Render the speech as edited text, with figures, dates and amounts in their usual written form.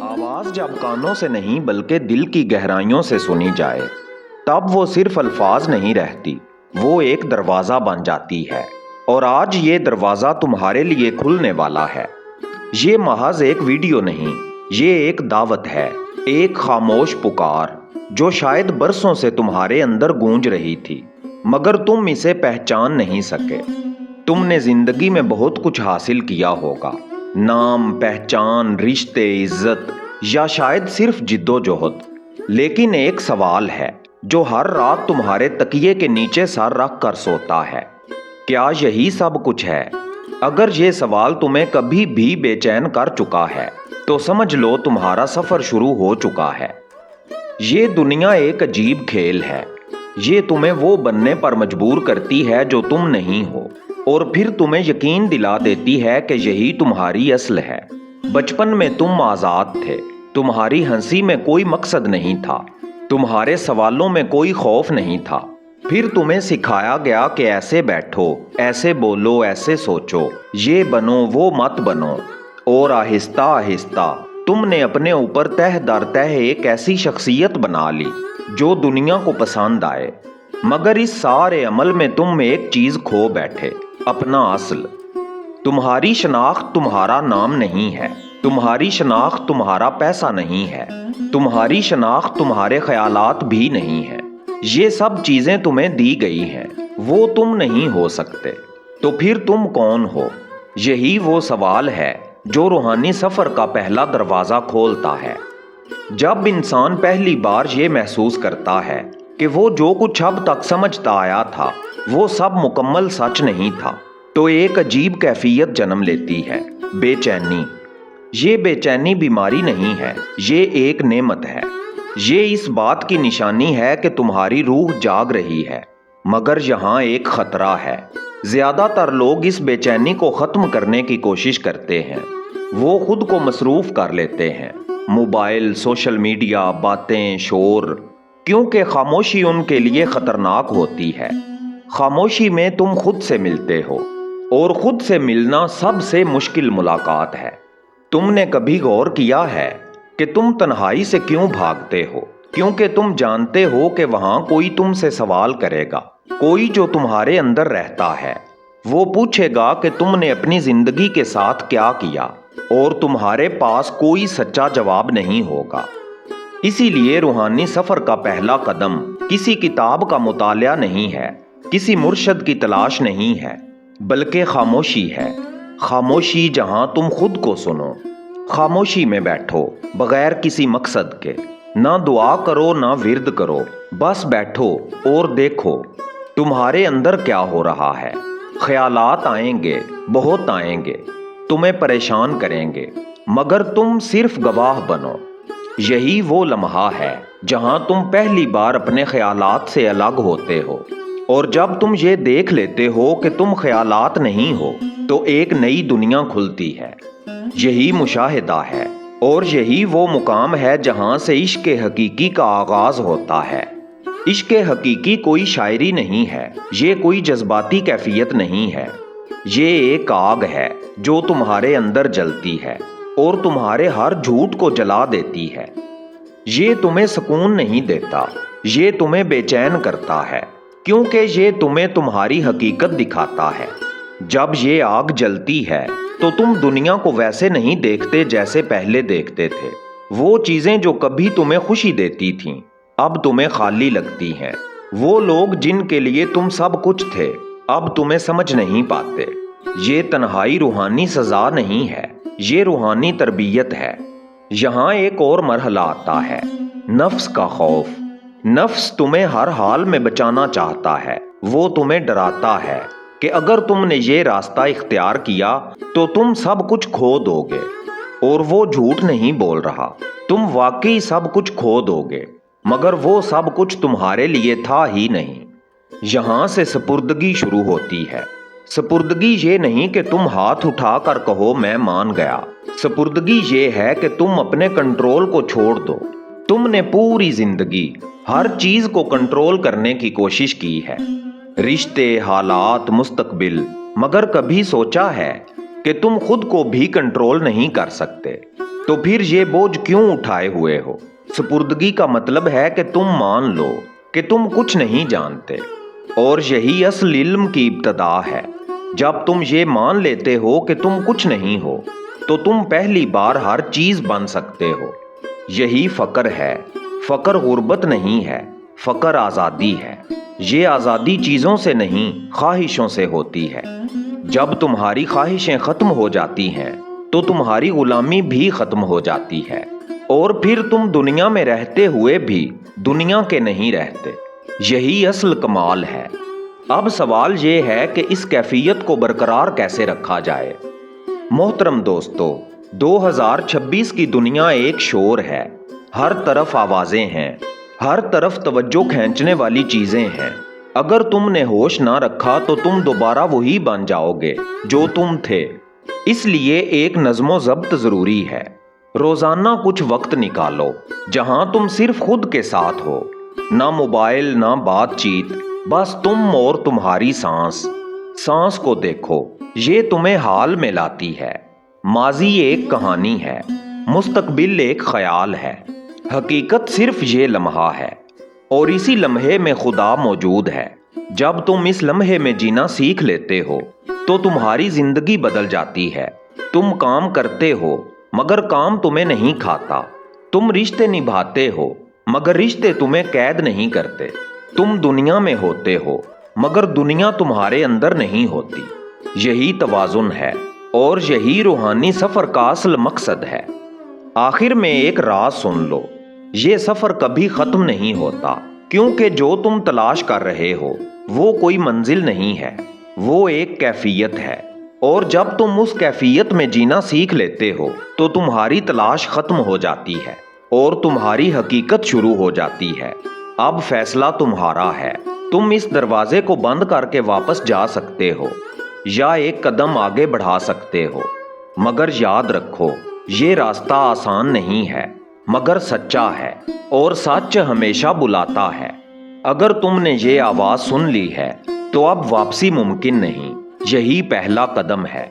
आवाज जब कानों से नहीं बल्कि दिल की गहराइयों से सुनी जाए तब वो सिर्फ अल्फाज नहीं रहती, वो एक दरवाज़ा बन जाती है। और आज ये दरवाज़ा तुम्हारे लिए खुलने वाला है। ये महज एक वीडियो नहीं, ये एक दावत है, एक खामोश पुकार जो शायद बरसों से तुम्हारे अंदर गूंज रही थी, मगर तुम इसे पहचान नहीं सके। तुमने जिंदगी में बहुत कुछ हासिल किया होगा, नाम, पहचान, रिश्ते, इज्जत या शायद सिर्फ जिद्दोजहद। लेकिन एक सवाल है जो हर रात तुम्हारे तकिए के नीचे सर रख कर सोता है, क्या यही सब कुछ है? अगर ये सवाल तुम्हें कभी भी बेचैन कर चुका है तो समझ लो तुम्हारा सफर शुरू हो चुका है। ये दुनिया एक अजीब खेल है, ये तुम्हें वो बनने पर मजबूर करती है जो तुम नहीं हो, और फिर तुम्हें यकीन दिला देती है कि यही तुम्हारी असल है। बचपन में तुम आज़ाद थे, तुम्हारी हंसी में कोई मकसद नहीं था, तुम्हारे सवालों में कोई खौफ नहीं था। फिर तुम्हें सिखाया गया कि ऐसे बैठो, ऐसे बोलो, ऐसे सोचो, ये बनो, वो मत बनो। और आहिस्ता आहिस्ता तुमने अपने ऊपर तह दर तह एक ऐसी शख्सियत बना ली जो दुनिया को पसंद आए। मगर इस सारे अमल में तुम एक चीज खो बैठे, अपना असल। तुम्हारी शनाख्त तुम्हारा नाम नहीं है, तुम्हारी शनाख्त तुम्हारा पैसा नहीं है, तुम्हारी शनाख्त तुम्हारे ख्यालात भी नहीं है। ये सब चीजें तुम्हें दी गई हैं, वो तुम नहीं हो सकते। तो फिर तुम कौन हो? यही वो सवाल है जो रूहानी सफर का पहला दरवाजा खोलता है। जब इंसान पहली बार ये महसूस करता है कि वो जो कुछ अब तक समझता आया था वो सब मुकम्मल सच नहीं था, तो एक अजीब कैफियत जन्म लेती है, बेचैनी। ये बेचैनी बीमारी नहीं है, ये एक नेमत है। ये इस बात की निशानी है कि तुम्हारी रूह जाग रही है। मगर यहाँ एक खतरा है, ज्यादातर लोग इस बेचैनी को खत्म करने की कोशिश करते हैं। वो खुद को मसरूफ कर लेते हैं, मोबाइल, सोशल मीडिया, बातें, शोर, क्योंकि खामोशी उनके लिए खतरनाक होती है। खामोशी में तुम खुद से मिलते हो, और खुद से मिलना सबसे मुश्किल मुलाकात है। तुमने कभी गौर किया है कि तुम तन्हाई से क्यों भागते हो? क्योंकि तुम जानते हो कि वहां कोई तुमसे सवाल करेगा, कोई जो तुम्हारे अंदर रहता है। वो पूछेगा कि तुमने अपनी जिंदगी के साथ क्या किया, और तुम्हारे पास कोई सच्चा जवाब नहीं होगा। इसीलिए रूहानी सफर का पहला कदम किसी किताब का मुतालिया नहीं है, किसी मुर्शद की तलाश नहीं है, बल्कि खामोशी है। खामोशी जहां तुम खुद को सुनो, खामोशी में बैठो बगैर किसी मकसद के, ना दुआ करो ना विर्द करो, बस बैठो और देखो तुम्हारे अंदर क्या हो रहा है। ख्यालात आएंगे, बहुत आएंगे, तुम्हें परेशान करेंगे, मगर तुम सिर्फ गवाह बनो। यही वो लम्हा है जहां तुम पहली बार अपने ख्यालात से अलग होते हो, और जब तुम ये देख लेते हो कि तुम ख्यालात नहीं हो तो एक नई दुनिया खुलती है। यही मुशाहिदा है, और यही वो मुकाम है जहां से इश्क हकीकी का आगाज होता है। इश्क हकीकी कोई शायरी नहीं है, ये कोई जज्बाती कैफियत नहीं है, ये एक आग है जो तुम्हारे अंदर जलती है और तुम्हारे हर झूठ को जला देती है। ये तुम्हें सुकून नहीं देता, ये तुम्हें बेचैन करता है, क्योंकि ये तुम्हें तुम्हारी हकीकत दिखाता है। जब ये आग जलती है तो तुम दुनिया को वैसे नहीं देखते जैसे पहले देखते थे। वो चीजें जो कभी तुम्हें खुशी देती थीं अब तुम्हें खाली लगती हैं। वो लोग जिनके लिए तुम सब कुछ थे अब तुम्हें समझ नहीं पाते। ये तन्हाई रूहानी सजा नहीं है, ये रूहानी तरबियत है। यहाँ एक और मरहला आता है, नफ्स का खौफ। नफ्स तुम्हें हर हाल में बचाना चाहता है। वो तुम्हें डराता है कि अगर तुमने ये रास्ता इख्तियार किया तो तुम सब कुछ खो दोगे। और वो झूठ नहीं बोल रहा, तुम वाकई सब कुछ खो दोगे, मगर वो सब कुछ तुम्हारे लिए था ही नहीं। यहाँ से सपुर्दगी शुरू होती है। सपुर्दगी ये नहीं कि तुम हाथ उठाकर कहो मैं मान गया। सपुर्दगी ये है कि तुम अपने कंट्रोल को छोड़ दो। तुमने पूरी जिंदगी हर चीज को कंट्रोल करने की कोशिश की है, रिश्ते, हालात, मुस्तकबिल, मगर कभी सोचा है कि तुम खुद को भी कंट्रोल नहीं कर सकते? तो फिर ये बोझ क्यों उठाए हुए हो? सुपुर्दगी का मतलब है कि तुम मान लो कि तुम कुछ नहीं जानते, और यही असल इल्म की इब्तदा है। जब तुम ये मान लेते हो कि तुम कुछ नहीं हो, तो तुम पहली बार हर चीज बन सकते हो। यही फकर है। फकर गुर्बत नहीं है, फकर आज़ादी है। ये आज़ादी चीज़ों से नहीं, ख्वाहिशों से होती है। जब तुम्हारी ख्वाहिशें ख़त्म हो जाती हैं, तो तुम्हारी गुलामी भी ख़त्म हो जाती है, और फिर तुम दुनिया में रहते हुए भी दुनिया के नहीं रहते। यही असल कमाल है। अब सवाल ये है कि इस कैफियत को बरकरार कैसे रखा जाए। मोहतरम दोस्तों, 2026 की दुनिया एक शोर है। हर तरफ आवाज़ें हैं, हर तरफ तवज्जो खींचने वाली चीज़ें हैं। अगर तुमने होश ना रखा तो तुम दोबारा वही बन जाओगे जो तुम थे। इसलिए एक नज़्मो ज़ब्त ज़रूरी है। रोज़ाना कुछ वक्त निकालो जहां तुम सिर्फ खुद के साथ हो। ना मोबाइल, ना बातचीत, बस तुम और तुम्हारी सांस। सांस को देखो, ये तुम्हें हाल में लाती है। माजी एक कहानी है, मुस्तकबिल एक ख्याल है, हकीकत सिर्फ ये लम्हा है, और इसी लम्हे में खुदा मौजूद है। जब तुम इस लम्हे में जीना सीख लेते हो तो तुम्हारी जिंदगी बदल जाती है। तुम काम करते हो मगर काम तुम्हें नहीं खाता। तुम रिश्ते निभाते हो मगर रिश्ते तुम्हें कैद नहीं करते। तुम दुनिया में होते हो मगर दुनिया तुम्हारे अंदर नहीं होती। यही तवाज़ुन है और यही रूहानी सफ़र का असल मकसद है। आखिर में एक राज सुन लो, ये सफ़र कभी ख़त्म नहीं होता, क्योंकि जो तुम तलाश कर रहे हो वो कोई मंजिल नहीं है, वो एक कैफियत है। और जब तुम उस कैफियत में जीना सीख लेते हो तो तुम्हारी तलाश ख़त्म हो जाती है और तुम्हारी हकीकत शुरू हो जाती है। अब फैसला तुम्हारा है। तुम इस दरवाजे को बंद करके वापस जा सकते हो या एक कदम आगे बढ़ा सकते हो, मगर याद रखो, ये रास्ता आसान नहीं है मगर सच्चा है, और सच हमेशा बुलाता है। अगर तुमने ये आवाज़ सुन ली है तो अब वापसी मुमकिन नहीं, यही पहला कदम है।